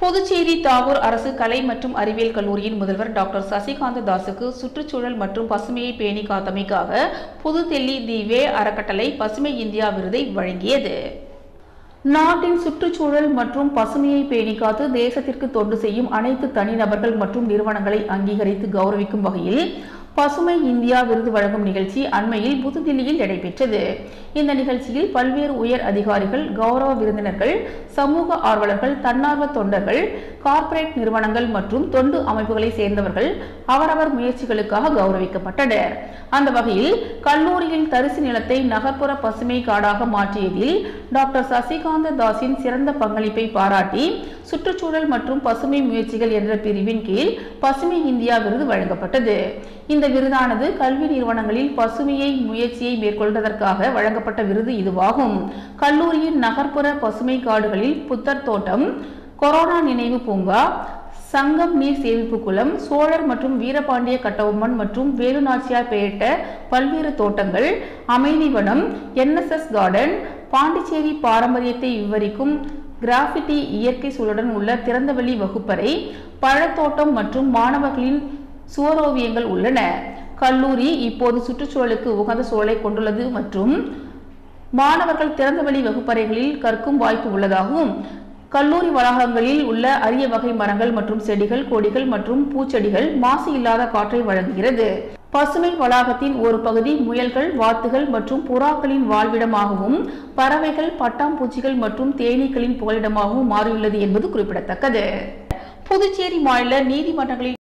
புதுச்சேரி தாகூர் அரசு கலை மற்றும் அறிவியல் கல்லூரியின் முதல்வர் டாக்டர் சசிகாந்த தாஸுக்கு சுற்றுச்சூழல் மற்றும் பசுமையை பேணி காத்தமைக்காக புதுதில்லி தி வே அறக்கட்டளை பசுமை இந்தியா விருதை வழங்கியது. நாட்டின் சுற்றுச்சூழல் மற்றும் பசுமையை பேணி காத்து தேசத்திற்கு தொண்டு செய்யும் அனைத்து தனிநபர்கள் மற்றும் நிறுவனங்களை அங்கீகரித்து கௌரவிக்கும் வகையில் பசுமை இந்தியா விருது வழங்கும் நிகழ்ச்சி அண்மையில் புதுதில்லியில் நடைபெற்றது. இந்த நிகழ்ச்சியில் பல்வேறு உயர் அதிகாரிகள், கௌரவ விருந்தினர்கள், சமூக ஆர்வலர்கள், தன்னார்வ தொண்டர்கள், கார்ப்பரேட் நிறுவனங்கள் மற்றும் தொண்டு அமைப்புகளை சேர்ந்தவர்கள் அவரவர் முயற்சிகளுக்காக கௌரவிக்கப்பட்டனர். அந்த வகையில் கல்லூரியில் தரிசு நிலத்தை நகர்ப்புற பசுமை காடாக மாற்றியதில் டாக்டர் சசிகாந்த தாஸின் சிறந்த பங்களிப்பை பாராட்டி சுற்றுச்சூழல் மற்றும் பசுமை முயற்சிகள் என்ற பிரிவின் கீழ் பசுமை இந்தியா விருது வழங்கப்பட்டது. இந்த விருதானது கல்வி நிறுவனங்களில் பசுமையை முயற்சியை மேற்கொள்வதற்காக வழங்கப்பட்ட விருது இதுவாகும். கல்லூரியின் நகர்ப்புற பசுமை காடுகளில் புத்தர் தோட்டம், கொரோனா நினைவு பூங்கா, சங்கம் நீர் சேமிப்பு குளம், சோழர் மற்றும் வீரபாண்டிய கட்டபொம்மன் மற்றும் வேலுநாச்சியார் பெயரிட்ட பல்வேறு தோட்டங்கள், அமைதி வனம், NSS கார்டன், பாண்டிச்சேரி பாரம்பரியத்தை விவரிக்கும் கிராஃபிட்டி இயற்கை சூழலுடன் உள்ள திறந்தவெளி வகுப்பறை, பழத்தோட்டம் மற்றும் மாணவர்களின் சுவரோவியங்கள் உள்ளன. கல்லூரி இப்போது சுற்றுச்சூழலுக்கு உகந்த சூழலை கொண்டுள்ளது மற்றும் மாணவர்கள் திறந்தவெளி வகுப்பறைகளில் கற்கும் வாய்ப்பு உள்ளதாகவும், கல்லூரி வளாகங்களில் உள்ள அரிய வகை மரங்கள் மற்றும் செடிகள், கொடிகள் மற்றும் பூச்செடிகள் மாசு இல்லாத காற்றை வழங்குகிறது. பசுமை வளாகத்தின் ஒரு பகுதி முயல்கள், வாத்துகள் மற்றும் புறாக்களின் வாழ்விடமாகவும், பறவைகள், பட்டாம்பூச்சிகள் மற்றும் தேனீக்களின் புகலிடமாகவும் மாறியுள்ளது என்பது குறிப்பிடத்தக்கது. புதுச்சேரி மாநில நீதிமன்றங்களில்